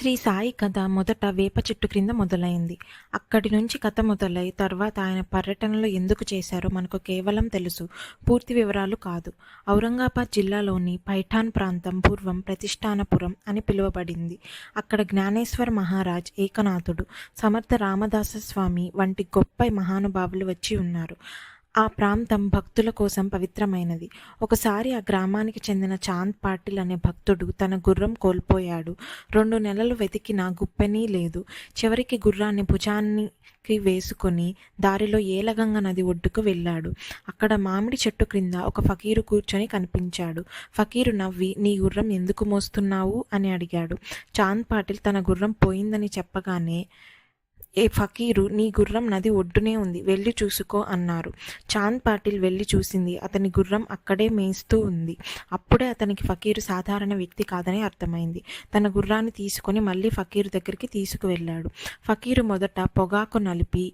శ్రీ సాయి కథ మొదట వేప చెట్టు క్రింద మొదలైంది. అక్కడి నుంచి కథ మొదలై తర్వాత ఆయన పర్యటనలు ఎందుకు చేశారో మనకు కేవలం తెలుసు, పూర్తి వివరాలు కాదు. ఔరంగాబాద్ జిల్లాలోని పైఠాన్ ప్రాంతం పూర్వం ప్రతిష్టానపురం అని పిలువబడింది. అక్కడ జ్ఞానేశ్వర మహారాజ్, ఏకనాథుడు, సమర్థ రామదాస స్వామి వంటి గొప్ప మహానుభావులు వచ్చి ఉన్నారు. ఆ ప్రాంతం భక్తుల కోసం పవిత్రమైనది. ఒకసారి ఆ గ్రామానికి చెందిన చాంద్ పాటిల్ అనే భక్తుడు తన గుర్రం కోల్పోయాడు. 2 నెలలు వెతికినా గుప్పెనీ లేదు. చివరికి గుర్రాన్ని భుజానికి వేసుకొని దారిలో ఏలగంగ నది ఒడ్డుకు వెళ్ళాడు. అక్కడ మామిడి చెట్టు క్రింద ఒక ఫకీరు కూర్చొని కనిపించాడు. ఫకీరు నవ్వి, నీ గుర్రం ఎందుకు మోస్తున్నావు అని అడిగాడు. చాంద్ పాటిల్ తన గుర్రం పోయిందని చెప్పగానే, ఏ ఫకీరు, నీ గుర్రం నది ఒడ్డునే ఉంది, వెళ్ళి చూసుకో అన్నారు. చాంద్ పాటిల్ వెళ్ళి చూసింది. అతని గుర్రం అక్కడే మేయిస్తూ ఉంది. అప్పుడే అతనికి ఫకీరు సాధారణ వ్యక్తి కాదని అర్థమైంది. తన గుర్రాన్ని తీసుకొని మళ్ళీ ఫకీరు దగ్గరికి తీసుకువెళ్ళాడు. ఫకీరు మొదట పొగాకు నలిపి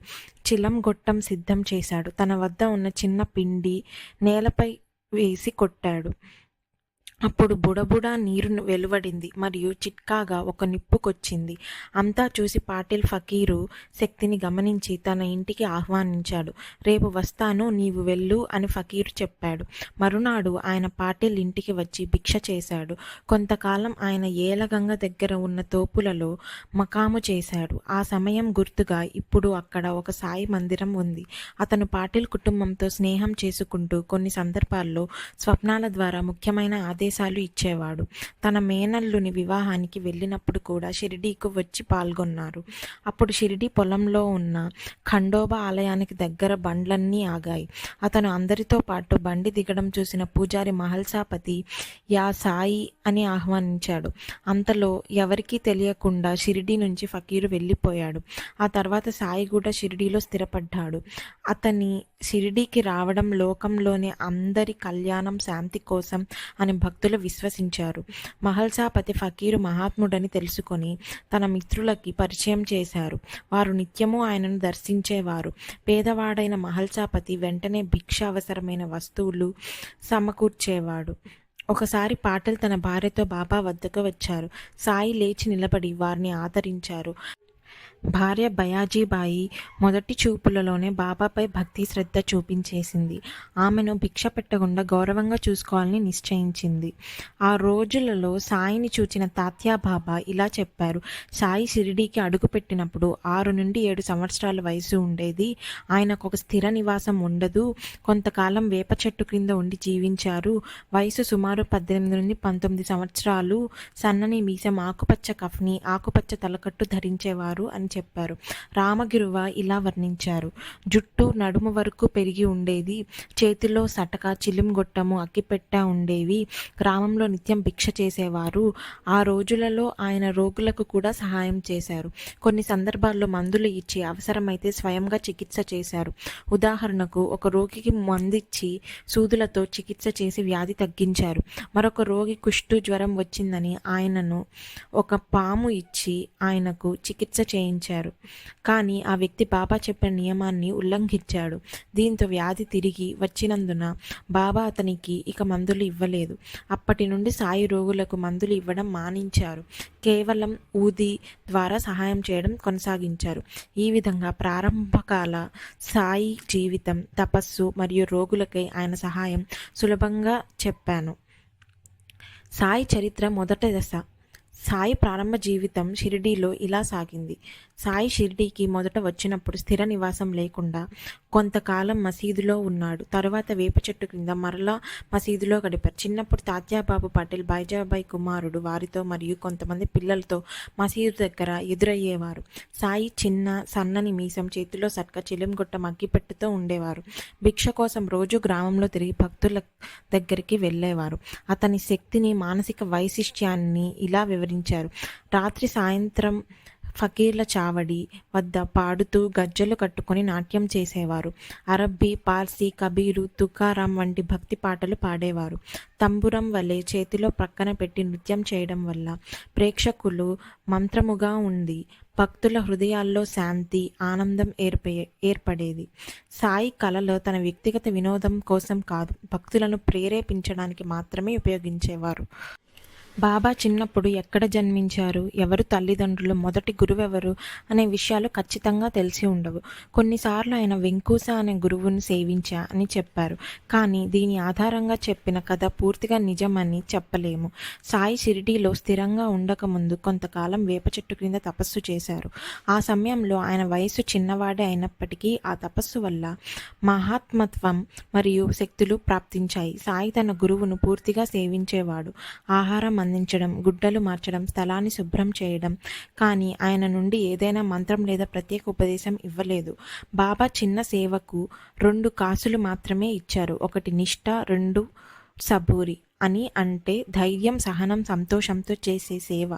చిలం గొట్టం సిద్ధం చేశాడు. తన వద్ద ఉన్న చిన్న పిండి నేలపై వేసి కొట్టాడు. అప్పుడు బుడబుడా నీరు వెలువడింది మరియు చిట్కాగా ఒక నిప్పుకొచ్చింది. అంతా చూసి పాటిల్ ఫకీరు శక్తిని గమనించి తన ఇంటికి ఆహ్వానించాడు. రేపు వస్తాను, నీవు వెళ్ళు అని ఫకీరు చెప్పాడు. మరునాడు ఆయన పాటిల్ ఇంటికి వచ్చి భిక్ష చేశాడు. కొంతకాలం ఆయన ఏలగంగ దగ్గర ఉన్న తోపులలో మకాము చేశాడు. ఆ సమయం గుర్తుగా ఇప్పుడు అక్కడ ఒక సాయి మందిరం ఉంది. అతను పాటిల్ కుటుంబంతో స్నేహం చేసుకుంటూ కొన్ని సందర్భాల్లో స్వప్నాల ద్వారా ముఖ్యమైన ఆదేశాలు ఇచ్చేవాడు. తన మేనల్లుని వివాహానికి వెళ్ళినప్పుడు కూడా షిరిడీకు వచ్చి పాల్గొన్నారు. అప్పుడు షిరిడీ పొలంలో ఉన్న ఖండోబా ఆలయానికి దగ్గర బండ్లన్నీ ఆగాయి. అతను అందరితో పాటు బండి దిగడం చూసిన పూజారి మహల్సాపతి యా సాయి అని ఆహ్వానించాడు. అంతలో ఎవరికీ తెలియకుండా షిరిడీ నుంచి ఫకీరు వెళ్ళిపోయాడు. ఆ తర్వాత సాయి కూడా షిరిడీలో స్థిరపడ్డాడు. అతని షిరిడీకి రావడం లోకంలోని అందరి కళ్యాణం, శాంతి కోసం అని భక్తులు విశ్వసించారు. మహల్సాపతి ఫకీరు మహాత్ముడని తెలుసుకొని తన మిత్రులకి పరిచయం చేశారు. వారు నిత్యము ఆయనను దర్శించేవారు. పేదవాడైన మహల్సాపతి వెంటనే భిక్ష అవసరమైన వస్తువులు సమకూర్చేవాడు. ఒకసారి పాటిల్ తన భార్యతో బాబా వద్దకు వచ్చారు. సాయి లేచి నిలబడి వారిని ఆదరించారు. భార్య బయాజీబాయి మొదటి చూపులలోనే బాబాపై భక్తి శ్రద్ధ చూపించేసింది. ఆమెను భిక్ష పెట్టకుండా గౌరవంగా చూసుకోవాలని నిశ్చయించింది. ఆ రోజులలో సాయిని చూచిన తాత్యా బాబా ఇలా చెప్పారు. సాయి షిరిడీకి అడుగుపెట్టినప్పుడు 6 నుండి 7 సంవత్సరాల వయసు ఉండేది. ఆయనకు ఒక స్థిర నివాసం ఉండదు. కొంతకాలం వేప చెట్టు క్రింద ఉండి జీవించారు. వయసు సుమారు 18 నుండి 19 సంవత్సరాలు. సన్నని మీసం, ఆకుపచ్చ కఫ్ని, ఆకుపచ్చ తలకట్టు ధరించేవారు అని చెప్పారు. రామగిరువ ఇలా వర్ణించారు. జుట్టు నడుము వరకు పెరిగి ఉండేది. చేతిలో సటక, చిలింగొట్టము, అగ్గిపెట్ట ఉండేవి. గ్రామంలో నిత్యం భిక్ష చేసేవారు. ఆ రోజులలో ఆయన రోగులకు కూడా సహాయం చేశారు. కొన్ని సందర్భాల్లో మందులు ఇచ్చి అవసరమైతే స్వయంగా చికిత్స చేశారు. ఉదాహరణకు ఒక రోగికి మందిచ్చి సూదులతో చికిత్స చేసి వ్యాధి తగ్గించారు. మరొక రోగి కుష్టు జ్వరం వచ్చిందని ఆయనను ఒక పాము ఇచ్చి ఆయనకు చికిత్స చేయించారు. కానీ ఆ వ్యక్తి బాబా చెప్పిన నియమాన్ని ఉల్లంఘించాడు. దీంతో వ్యాధి తిరిగి వచ్చినందున బాబా అతనికి ఇక మందులు ఇవ్వలేదు. అప్పటి నుండి సాయి రోగులకు మందులు ఇవ్వడం మానించారు. కేవలం ఊది ద్వారా సహాయం చేయడం కొనసాగించారు. ఈ విధంగా ప్రారంభకాల సాయి జీవితం, తపస్సు మరియు రోగులకై ఆయన సహాయం సులభంగా చెప్పాను. సాయి చరిత్ర మొదటి దశ. సాయి ప్రారంభ జీవితం షిరిడీలో ఇలా సాగింది. సాయి షిరిడీకి మొదట వచ్చినప్పుడు స్థిర నివాసం లేకుండా కొంతకాలం మసీదులో ఉన్నాడు. తరువాత వేప చెట్టు క్రింద మరలా మసీదులో గడిపారు. చిన్నప్పుడు తాత్యాబాబు పాటిల్ బైజాబాయి కుమారుడు వారితో మరియు కొంతమంది పిల్లలతో మసీదు దగ్గర ఎదురయ్యేవారు. సాయి చిన్న సన్నని మీసం, చేతిలో సట్క, చిలింగొట్టం, అగ్గిపెట్టుతో ఉండేవారు. భిక్ష కోసం రోజు గ్రామంలో తిరిగి భక్తుల దగ్గరికి వెళ్ళేవారు. అతని శక్తిని, మానసిక వైశిష్ట్యాన్ని ఇలా వివరించారు. రాత్రి సాయంత్రం ఫకీర్ల చావడి వద్ద పాడుతూ గజ్జలు కట్టుకొని నాట్యం చేసేవారు. అరబ్బీ, పార్సీ, కబీరు, తుకారాం వంటి భక్తి పాటలు పాడేవారు. తంబురం వలె చేతిలో ప్రక్కన పెట్టి నృత్యం చేయడం వల్ల ప్రేక్షకులు మంత్రముగా ఉంది. భక్తుల హృదయాల్లో శాంతి, ఆనందం ఏర్పడేది. సాయి కళలో తన వ్యక్తిగత వినోదం కోసం కాదు, భక్తులను ప్రేరేపించడానికి మాత్రమే ఉపయోగించేవారు. బాబా చిన్నప్పుడు ఎక్కడ జన్మించారు, ఎవరు తల్లిదండ్రులు, మొదటి గురువెవరు అనే విషయాలు ఖచ్చితంగా తెలిసి ఉండవు. కొన్నిసార్లు ఆయన వెంకూస అనే గురువును సేవించా అని చెప్పారు. కానీ దీని ఆధారంగా చెప్పిన కథ పూర్తిగా నిజమని చెప్పలేము. సాయి షిరిడీలో స్థిరంగా ఉండకముందు కొంతకాలం వేప చెట్టు క్రింద తపస్సు చేశారు. ఆ సమయంలో ఆయన వయసు చిన్నవాడే అయినప్పటికీ ఆ తపస్సు వల్ల మహాత్మత్వం మరియు శక్తులు ప్రాప్తించాయి. సాయి తన గురువును పూర్తిగా సేవించేవాడు. ఆహారం అందించడం, గుడ్డలు మార్చడం, స్థలాన్ని శుభ్రం చేయడం, కానీ ఆయన నుండి ఏదైనా మంత్రం లేదా ప్రత్యేక ఉపదేశం ఇవ్వలేదు. బాబా చిన్న సేవకు 2 కాసులు మాత్రమే ఇచ్చారు. ఒకటి నిష్ఠ, 2 సబూరి అని అంటే ధైర్యం, సహనం, సంతోషంతో చేసే సేవ.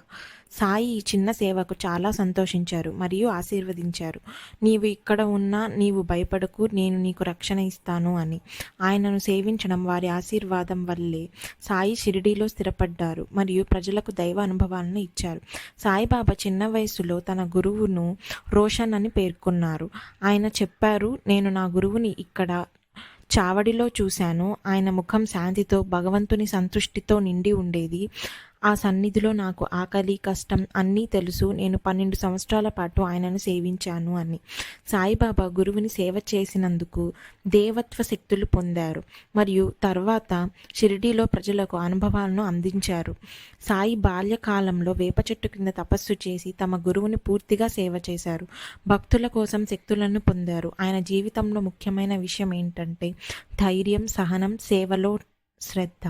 సాయి ఈ చిన్న సేవకు చాలా సంతోషించారు మరియు ఆశీర్వదించారు. నీవు ఇక్కడ ఉన్నా నీవు భయపడకు, నేను నీకు రక్షణ ఇస్తాను అని. ఆయనను సేవించడం, వారి ఆశీర్వాదం వల్లే సాయి షిరిడీలో స్థిరపడ్డారు మరియు ప్రజలకు దైవ అనుభవాలను ఇచ్చారు. సాయిబాబా చిన్న వయసులో తన గురువును రోషన్ అని పేర్కొన్నారు. ఆయన చెప్పారు, నేను నా గురువుని ఇక్కడ చావడిలో చూశాను. ఆయన ముఖం శాంతితో, భగవంతుని సంతృష్టితో నిండి ఉండేది. ఆ సన్నిధిలో నాకు ఆకలి, కష్టం అన్నీ తెలుసు. నేను 12 సంవత్సరాల పాటు ఆయనను సేవించాను అని. సాయిబాబా గురువుని సేవ చేసినందుకు దేవత్వ శక్తులు పొందారు మరియు తర్వాత షిరిడీలో ప్రజలకు అనుభవాలను అందించారు. సాయి బాల్యకాలంలో వేప చెట్టు కింద తపస్సు చేసి తమ గురువుని పూర్తిగా సేవ చేశారు. భక్తుల కోసం శక్తులను పొందారు. ఆయన జీవితంలో ముఖ్యమైన విషయం ఏంటంటే ధైర్యం, సహనం, సేవలో శ్రద్ధ.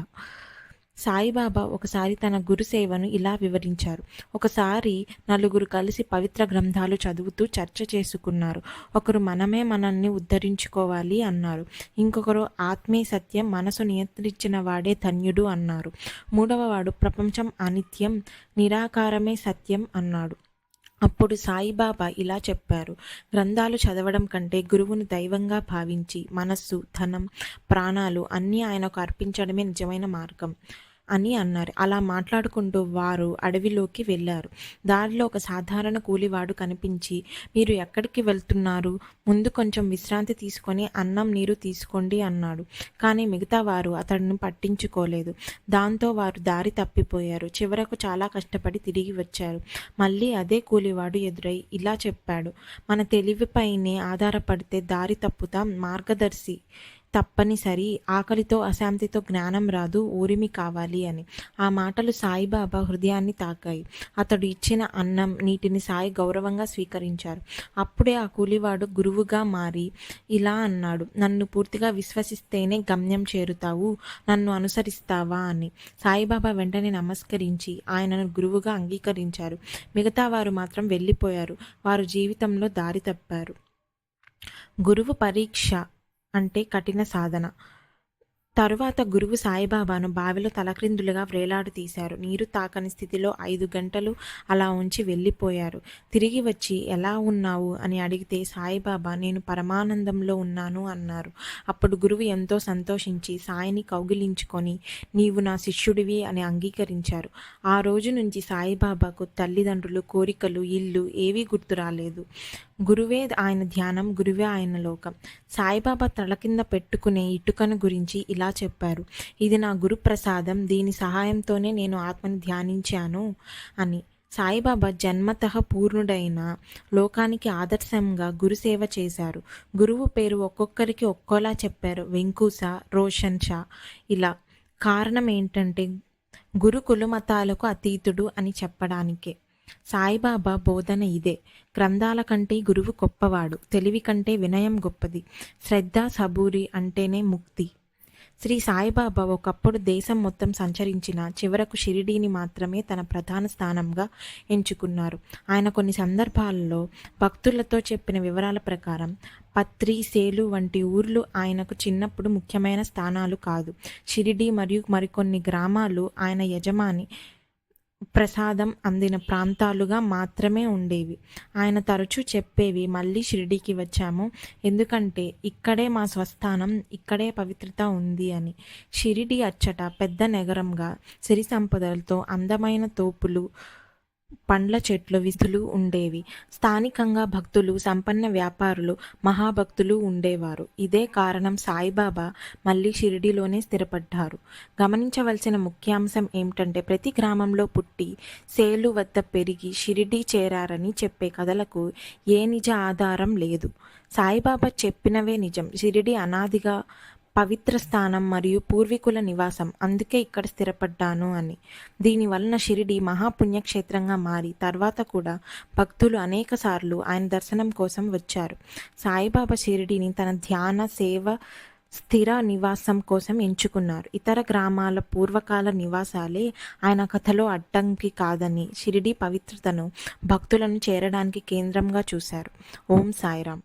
సాయిబాబా ఒకసారి తన గురు సేవను ఇలా వివరించారు. ఒకసారి నలుగురు కలిసి పవిత్ర గ్రంథాలు చదువుతూ చర్చ చేసుకున్నారు. ఒకరు మనమే మనల్ని ఉద్ధరించుకోవాలి అన్నారు. ఇంకొకరు ఆత్మే సత్యం, మనసు నియంత్రించిన వాడే ధన్యుడు అన్నారు. మూడవ వాడు ప్రపంచం అనిత్యం, నిరాకారమే సత్యం అన్నాడు. అప్పుడు సాయిబాబా ఇలా చెప్పారు, గ్రంథాలు చదవడం కంటే గురువుని దైవంగా భావించి మనస్సు, ధనం, ప్రాణాలు అన్నీ ఆయనకు అర్పించడమే నిజమైన మార్గం అని అన్నారు. అలా మాట్లాడుకుంటూ వారు అడవిలోకి వెళ్ళారు. దారిలో ఒక సాధారణ కూలివాడు కనిపించి, మీరు ఎక్కడికి వెళ్తున్నారు? ముందు కొంచెం విశ్రాంతి తీసుకొని అన్నం, నీరు తీసుకోండి అన్నాడు. కానీ మిగతా వారు అతడిని పట్టించుకోలేదు. దాంతో వారు దారి తప్పిపోయారు. చివరకు చాలా కష్టపడి తిరిగి వచ్చారు. మళ్ళీ అదే కూలివాడు ఎదురై ఇలా చెప్పాడు, మన తెలివిపైనే ఆధారపడితే దారి తప్పుతాం. మార్గదర్శి తప్పనిసరి. ఆకలితో, అశాంతితో జ్ఞానం రాదు, ఊరిమి కావాలి అని. ఆ మాటలు సాయిబాబా హృదయాన్ని తాకాయి. అతడు ఇచ్చిన అన్నం, నీటిని సాయి గౌరవంగా స్వీకరించారు. అప్పుడే ఆ కూలివాడు గురువుగా మారి ఇలా అన్నాడు, నన్ను పూర్తిగా విశ్వసిస్తేనే గమ్యం చేరుతావు, నన్ను అనుసరిస్తావా అని. సాయిబాబా వెంటనే నమస్కరించి ఆయనను గురువుగా అంగీకరించారు. మిగతా వారు మాత్రం వెళ్ళిపోయారు. వారు జీవితంలో దారి తప్పారు. గురువు పరీక్ష అంటే కఠిన సాధన. తరువాత గురువు సాయిబాబాను బావిలో తలక్రిందులుగా వ్రేలాడదీశారు. నీరు తాకని స్థితిలో 5 గంటలు అలా ఉంచి వెళ్ళిపోయారు. తిరిగి వచ్చి ఎలా ఉన్నావు అని అడిగితే సాయిబాబా నేను పరమానందంలో ఉన్నాను అన్నారు. అప్పుడు గురువు ఎంతో సంతోషించి సాయిని కౌగిలించుకొని నీవు నా శిష్యుడివి అని అంగీకరించారు. ఆ రోజు నుంచి సాయిబాబాకు తల్లిదండ్రులు, కోరికలు, ఇల్లు ఏవీ గుర్తు రాలేదు. గురువే ఆయన ధ్యానం, గురువే ఆయన లోకం. సాయిబాబా తల కింద పెట్టుకునే ఇటుకను గురించి ఇలా చెప్పారు, ఇది నా గురు ప్రసాదం, దీని సహాయంతోనే నేను ఆత్మని ధ్యానించాను అని. సాయిబాబా జన్మతః పూర్ణుడైన లోకానికి ఆదర్శంగా గురుసేవ చేశారు. గురువు పేరు ఒక్కొక్కరికి ఒక్కోలా చెప్పారు, వెంకూస, రోషన్ షా ఇలా. కారణం ఏంటంటే గురు కులమతాలకు అతీతుడు అని చెప్పడానికే. సాయిబాబా బోధన ఇదే. గ్రంథాల కంటే గురువు గొప్పవాడు, తెలివి కంటే వినయం గొప్పది, శ్రద్ధ, సబూరి అంటేనే ముక్తి. శ్రీ సాయిబాబా ఒకప్పుడు దేశం మొత్తం సంచరించిన చివరకు షిరిడీని మాత్రమే తన ప్రధాన స్థానంగా ఎంచుకున్నారు. ఆయన కొన్ని సందర్భాల్లో భక్తులతో చెప్పిన వివరాల ప్రకారం పత్రి, సేలు వంటి ఊర్లు ఆయనకు చిన్నప్పుడు ముఖ్యమైన స్థానాలు కాదు. షిరిడీ మరియు మరికొన్ని గ్రామాలు ఆయన యజమాని ప్రసాదం అందిన ప్రాంతాలుగా మాత్రమే ఉండేవి. ఆయన తరచూ చెప్పేవి, మళ్ళీ షిరిడీకి వచ్చాము ఎందుకంటే ఇక్కడే మా స్వస్థానం, ఇక్కడే పవిత్రత ఉంది అని. షిరిడీ అచ్చట పెద్ద నగరంగా సిరి సంపదలతో అందమైన తోపులు, పండ్ల చెట్లు, విధులు ఉండేవి. స్థానికంగా భక్తులు, సంపన్న వ్యాపారులు, మహాభక్తులు ఉండేవారు. ఇదే కారణం సాయిబాబా మళ్ళీ షిరిడీలోనే స్థిరపడ్డారు. గమనించవలసిన ముఖ్యాంశం ఏమిటంటే ప్రతి గ్రామంలో పుట్టి, సేలు వద్ద పెరిగి షిరిడీ చేరారని చెప్పే కథలకు ఏ నిజ ఆధారం లేదు. సాయిబాబా చెప్పినవే నిజం. షిరిడీ అనాదిగా పవిత్ర స్థానం మరియు పూర్వీకుల నివాసం, అందుకే ఇక్కడ స్థిరపడ్డాను అని. దీని వలన షిరిడి మహాపుణ్యక్షేత్రంగా మారి తర్వాత కూడా భక్తులు అనేక సార్లు ఆయన దర్శనం కోసం వచ్చారు. సాయిబాబా షిరిడిని తన ధ్యాన సేవ స్థిర నివాసం కోసం ఎంచుకున్నారు. ఇతర గ్రామాల పూర్వకాల నివాసాలే ఆయన కథలో అడ్డంకి కాదని, షిరిడి పవిత్రతను భక్తులను చేరడానికి కేంద్రంగా చూశారు. ఓం సాయిరాం.